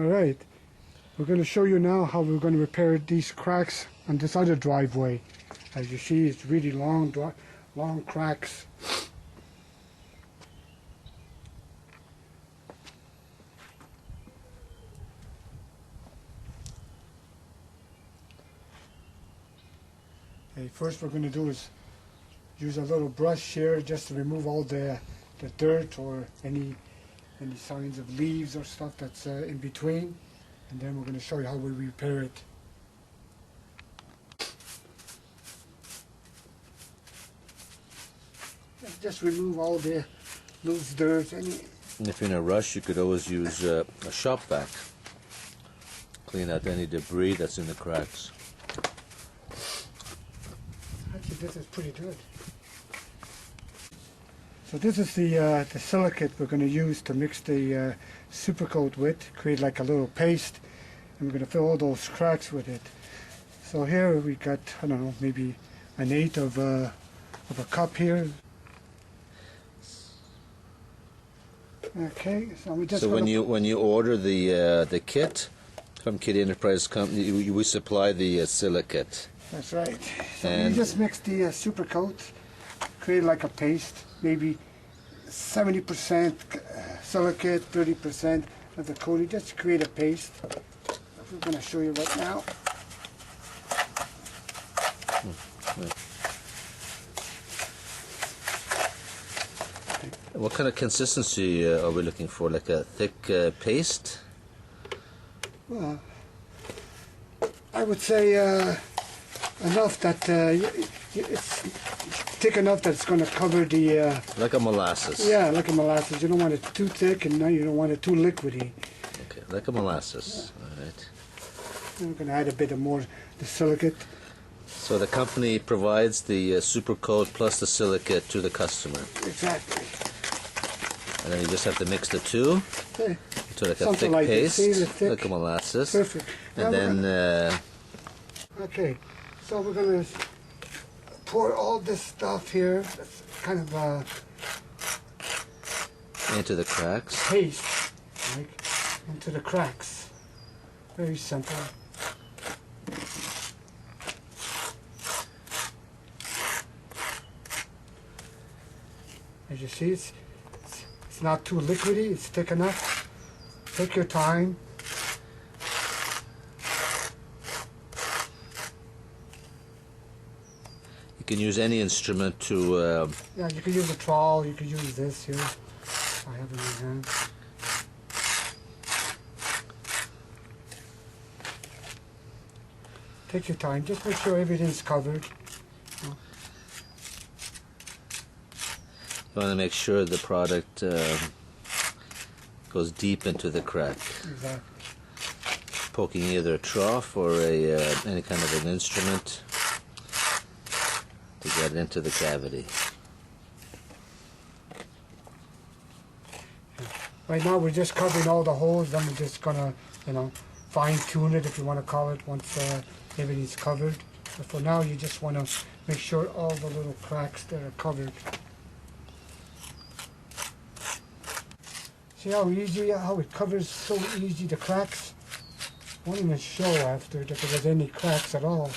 Alright, we're going to show you now how we're going to repair these cracks on this other driveway. As you see, it's really long cracks. Okay, first we're going to do is use a little brush here just to remove all the dirt or any signs of leaves or stuff that's in between, and then we're going to show you how we repair it. Just remove all the loose dirt. If you're in a rush, you could always use a shop vac. Clean out any debris that's in the cracks. Actually, this is pretty good. So this is the silicate we're going to use to mix the super coat with, create like a little paste, and we're going to fill all those cracks with it. So here we got, I don't know, maybe an eighth of a cup here. Okay, so we just. So when you order the kit from Kitty Enterprise Company, we supply the silicate. That's right. So you just mix the super coat, create like a paste, maybe 70% silicate, 30% of the coating, just to create a paste. We're going to show you right now. What kind of consistency are we looking for? Like a thick paste? Well, I would say enough that it's thick enough that it's going to cover the... like a molasses. Yeah, like a molasses. You don't want it too thick, and now you don't want it too liquidy. Okay, like a molasses. Yeah. All right. I'm going to add a bit more the silicate. So the company provides the super coat plus the silicate to the customer. Exactly. And then you just have to mix the two Okay. to like a Something thick like paste, thick. like a molasses. Perfect. And then... okay, so we're going to pour all this stuff here, that's kind of into the cracks. paste, like, into the cracks. Very simple. As you see, it's not too liquidy, it's thick enough. Take your time. You can use any instrument to... yeah, you can use a trowel, you can use this here. I have it in my hand. Take your time, just make sure everything's covered. You want to make sure the product goes deep into the crack. Exactly. Poking either a trough or any kind of an instrument to get into the cavity. Right now we're just covering all the holes, then we're just gonna, fine tune it, if you want to call it, once everything's covered. But for now you just want to make sure all the little cracks there are covered. See how it covers so easy the cracks? Won't even show after if there's any cracks at all.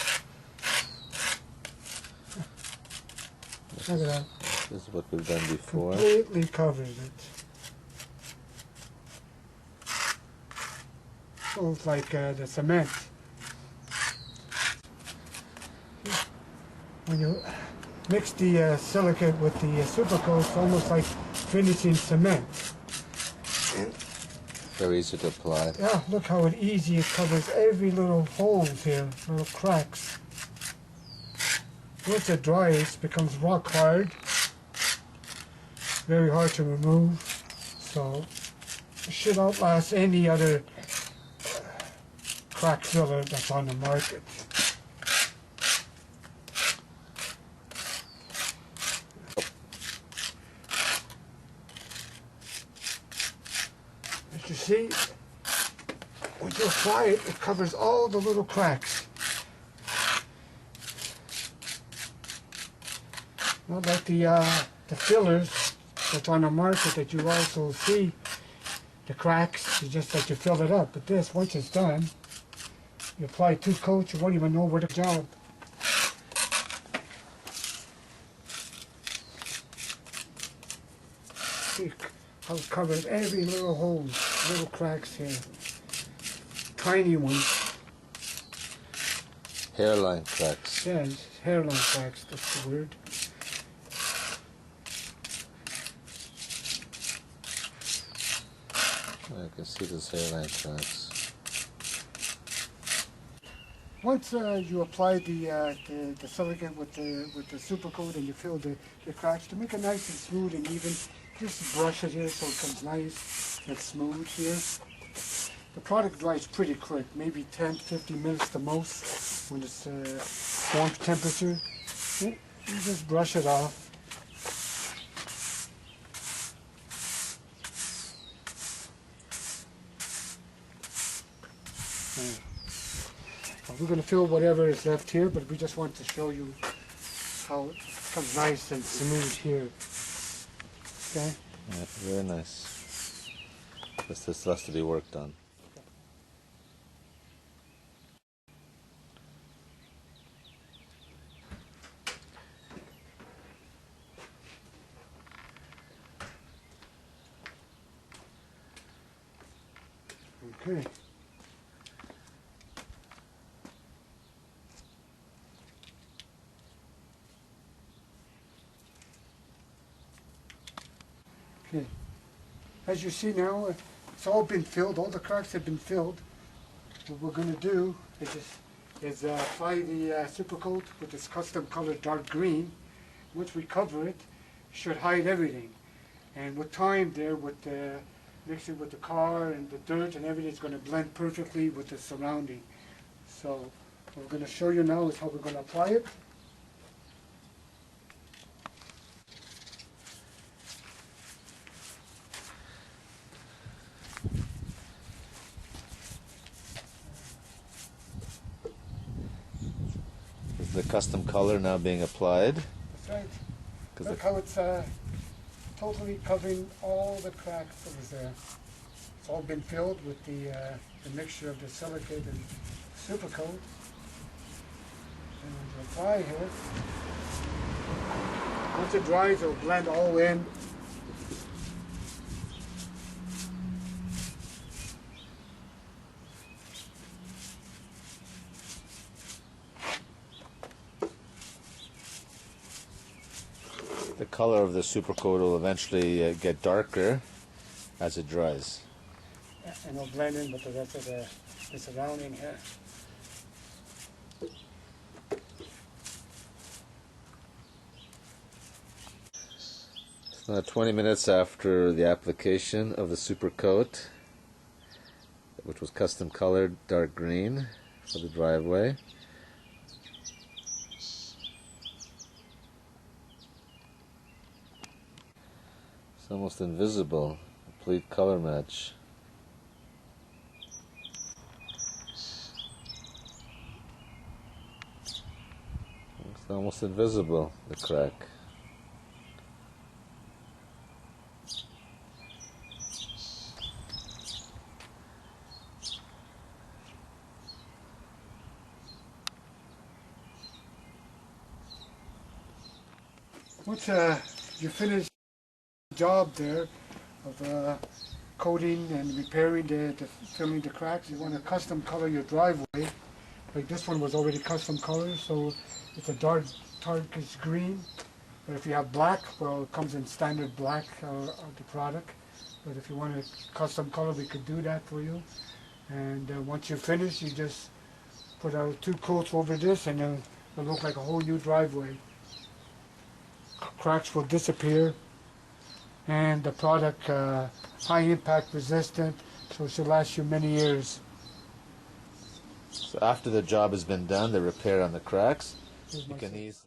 Look at that. This is what we've done before. Completely covers it. So it's like the cement. When you mix the silicate with the super coat, it's almost like finishing cement. Very easy to apply. Yeah, look how easy it covers every little holes here, little cracks. Once it dries, it becomes rock hard. Very hard to remove. So it should outlast any other crack filler that's on the market. As you see, when you apply it, it covers all the little cracks. Not like the fillers that's on the market that you also see. the cracks. You just like to fill it up. But this, once it's done, you apply 2 coats, you won't even know where the job. See how it covers every little hole, little cracks here. Tiny ones. Hairline cracks. Yeah, it's hairline cracks, that's the word. I can see those hairline cracks. Once you apply the silicate with the super coat and you fill the cracks, to make it nice and smooth and even, just brush it here so it comes nice and smooth here. The product dries pretty quick, maybe 10-15 minutes the most when it's warm temperature. You just brush it off. We're going to fill whatever is left here, but we just want to show you how it comes nice and smooth here. Okay? Yeah, very nice. This has to be worked on. Okay. Okay. As you see now, it's all been filled. All the cracks have been filled. What we're going to do is apply the super coat with this custom colored dark green. Once we cover it, it should hide everything. And with time there, with the mixing with the car and the dirt and everything, it's going to blend perfectly with the surrounding. So what we're going to show you now is how we're going to apply it. Is the custom color now being applied? That's right. Look how it's totally covering all the cracks that was there. It's all been filled with the mixture of the silicate and super coat. And when you apply here, once it dries, it'll blend all in. The color of the super coat will eventually get darker as it dries. Yeah, and it'll blend in with the rest of the surrounding here. It's now 20 minutes after the application of the super coat, which was custom colored dark green for the driveway. It's almost invisible, complete color match. It's almost invisible, the crack. Once you finish the job there of coating and repairing filling the cracks, you want to custom color your driveway. Like this one was already custom colored, so it's a darkish green. But if you have black, well, it comes in standard black of the product. But if you want a custom color, we could do that for you. And once you're finished, you just put out 2 coats over this, and it'll look like a whole new driveway. Cracks will disappear, and the product high impact resistant, so it should last you many years. So after the job has been done, the repair on the cracks, you can ease.